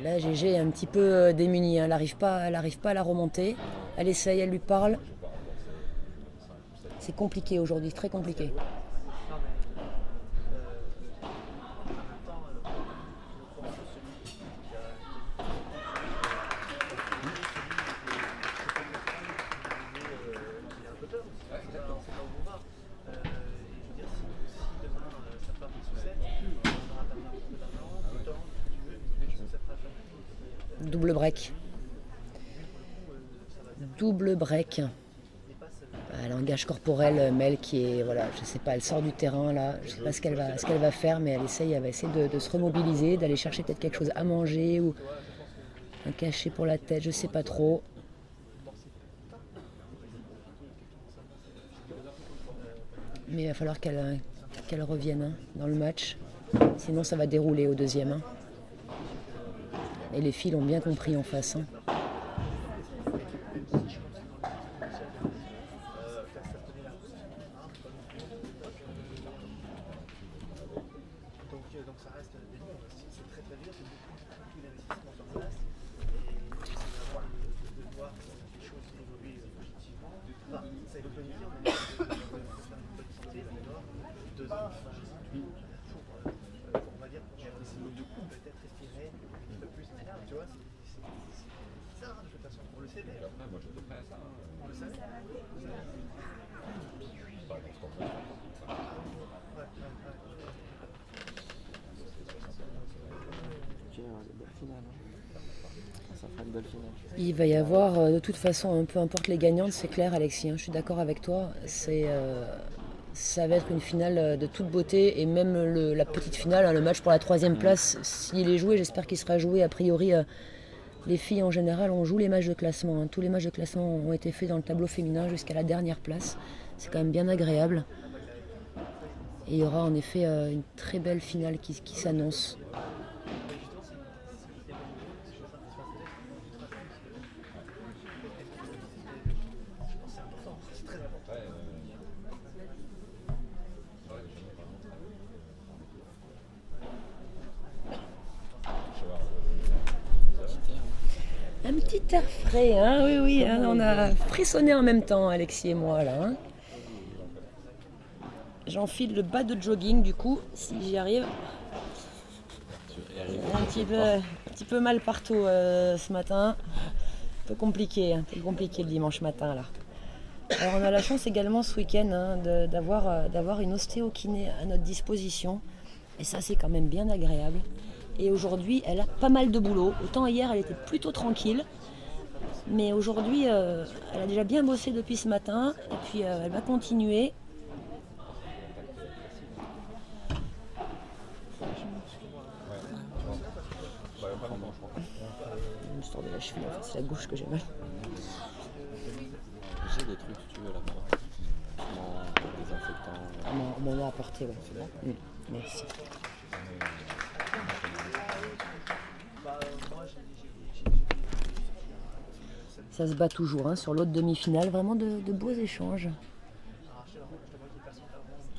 Là, GG est un petit peu démunie. Hein. Elle n'arrive pas à la remonter. Elle essaye, elle lui parle. C'est compliqué aujourd'hui, très compliqué. Double break. Double break. Langage corporel, Mel qui est, voilà, je sais pas, elle sort du terrain là, je sais pas ce qu'elle va faire, mais elle va essayer de se remobiliser, d'aller chercher peut-être quelque chose à manger ou un cachet pour la tête, je sais pas trop. Mais il va falloir qu'elle revienne hein, dans le match, sinon ça va dérouler au deuxième. Hein. Et les filles l'ont bien compris en face. Hein. Donc ça reste c'est très très dur, c'est beaucoup d'investissement sur place et avoir de voir les choses évoluer positivement. Enfin, ça évolue positivement, mais faire une bonne santé d'abord, 2 ans, on va dire, de coup peut-être respirer un peu plus, tu vois, c'est ça de toute façon, on le sait, mais moi je suis prêt à ça, on le savait. Il va y avoir de toute façon, peu importe les gagnantes, c'est clair Alexis, hein, je suis d'accord avec toi, ça va être une finale de toute beauté et même la petite finale, hein, le match pour la 3e place, s'il est joué, j'espère qu'il sera joué. A priori, les filles en général, on joue les matchs de classement, hein. Tous les matchs de classement ont été faits dans le tableau féminin jusqu'à la dernière place, c'est quand même bien agréable. Et il y aura en effet une très belle finale qui s'annonce. Un petit air frais, hein, oui, hein, on a frissonné en même temps, Alexis et moi, là. Hein. J'enfile le bas de jogging, du coup, si j'y arrive. Un petit peu mal partout ce matin. Un peu compliqué le dimanche matin, là. Alors, on a la chance également ce week-end hein, d'avoir une ostéo-kiné à notre disposition. Et ça, c'est quand même bien agréable. Et aujourd'hui, elle a pas mal de boulot. Autant hier, elle était plutôt tranquille. Mais aujourd'hui, elle a déjà bien bossé depuis ce matin. Et puis, elle va continuer. L'histoire de la cheville, en fait, c'est la gauche que j'ai mal. J'ai des trucs, si tu veux, là-bas. Des désinfectant. On m'en a apporté, ouais. C'est bon. Merci. Ça se bat toujours hein, sur l'autre demi-finale, vraiment de beaux échanges. Ah,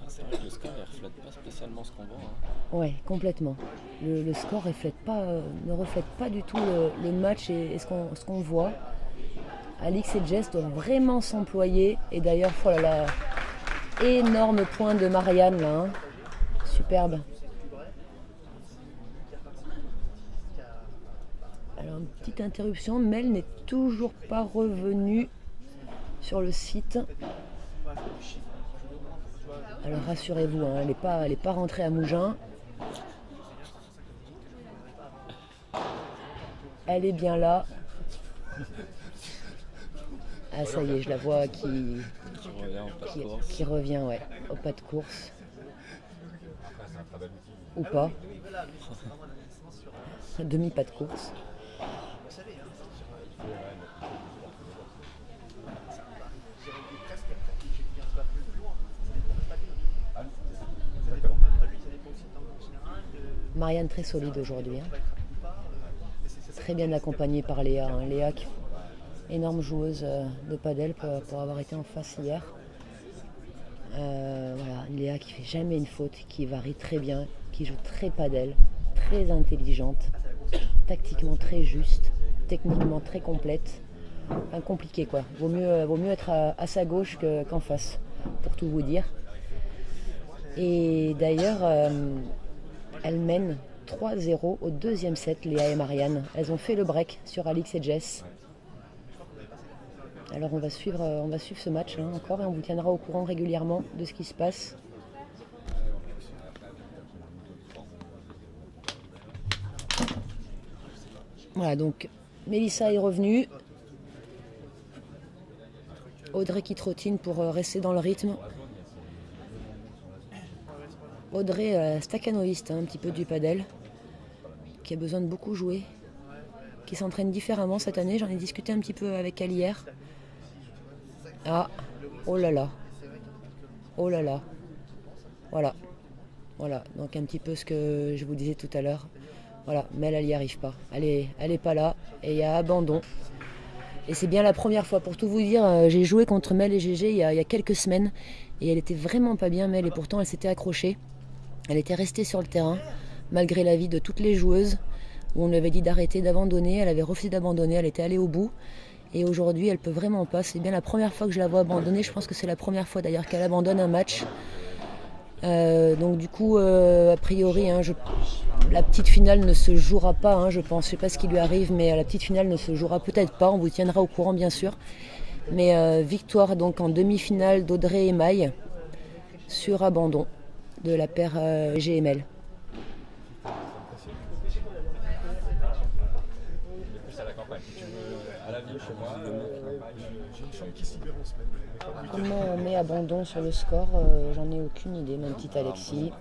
c'est vrai que le score ne reflète pas spécialement ce qu'on voit. Ouais, complètement. Le score ne reflète pas du tout le match et ce qu'on voit. Alix et Jess doivent vraiment s'employer. Et d'ailleurs, oh là là, énorme point de Marianne là. Hein. Superbe. Alors, une petite interruption. Mel n'est toujours pas revenue sur le site. Alors rassurez-vous, hein, elle n'est pas rentrée à Mougins. Elle est bien là. Ah ça y est, je la vois qui revient ouais, au pas de course. Ou pas. Demi-pas de course. Marianne très solide aujourd'hui. Hein. Très bien accompagnée par Léa. Hein. Léa, énorme joueuse de padel pour avoir été en face hier. Voilà, Léa qui fait jamais une faute, qui varie très bien, qui joue très padel, très intelligente, tactiquement très juste, techniquement très complète. Enfin, compliqué quoi. Vaut mieux être à sa gauche qu'en face, pour tout vous dire. Et d'ailleurs, elles mènent 3-0 au deuxième set, Léa et Marianne. Elles ont fait le break sur Alix et Jess. Alors on va suivre ce match là, encore et on vous tiendra au courant régulièrement de ce qui se passe. Voilà, donc Mélissa est revenue. Audrey qui trottine pour rester dans le rythme. Audrey, staccanoïste, hein, un petit peu du padel, qui a besoin de beaucoup jouer, qui s'entraîne différemment cette année. J'en ai discuté un petit peu avec elle hier. Ah, oh là là, oh là là, voilà, donc un petit peu ce que je vous disais tout à l'heure. Voilà, mais elle n'y arrive pas, elle est pas là et il y a abandon. Et c'est bien la première fois, pour tout vous dire, j'ai joué contre Mel et GG il y a quelques semaines et elle était vraiment pas bien Mel et pourtant elle s'était accrochée. Elle était restée sur le terrain, malgré l'avis de toutes les joueuses, où on lui avait dit d'arrêter, d'abandonner. Elle avait refusé d'abandonner, elle était allée au bout. Et aujourd'hui, elle peut vraiment pas. C'est bien la première fois que je la vois abandonner. Je pense que c'est la première fois d'ailleurs qu'elle abandonne un match. Donc du coup, a priori, hein, la petite finale ne se jouera pas, hein, je pense. Je sais pas ce qui lui arrive, mais la petite finale ne se jouera peut-être pas. On vous tiendra au courant, bien sûr. Mais victoire donc en demi-finale d'Audrey et Maï sur abandon de la paire GML. Comment on met abandon sur le score, j'en ai aucune idée, ma petite Alexis.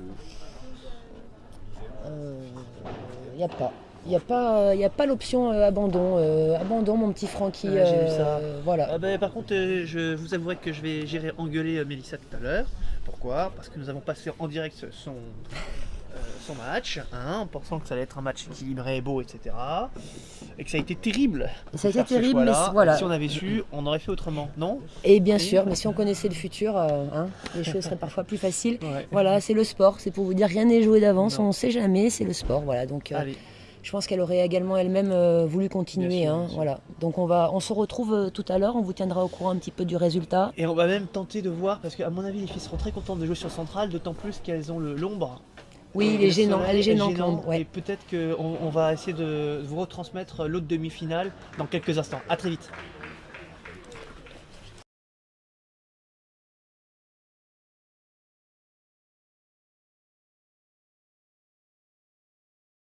Il n'y a pas l'option abandon. Abandon, mon petit Francky. J'ai vu ça. Voilà. Ah bah, par contre, je vous avouerai que j'irai engueuler Mélissa tout à l'heure. Pourquoi ? Parce que nous avons passé en direct son match, hein, en pensant que ça allait être un match équilibré, beau, etc. Et que ça a été terrible. Ça a été terrible, mais voilà. Si on avait su, on aurait fait autrement, non ? Et bien sûr, mais si on connaissait le futur, hein, les choses seraient parfois plus faciles. Ouais. Voilà, c'est le sport, c'est pour vous dire, rien n'est joué d'avance, on ne sait jamais, c'est le sport. Voilà, donc je pense qu'elle aurait également elle-même voulu continuer. Sûr, hein, voilà. Donc on se retrouve tout à l'heure, on vous tiendra au courant un petit peu du résultat. Et on va même tenter de voir, parce qu'à mon avis, les filles seront très contentes de jouer sur Centrale, d'autant plus qu'elles ont l'ombre. Oui, elle est gênante. Ouais. Et peut-être qu'on va essayer de vous retransmettre l'autre demi-finale dans quelques instants. A très vite.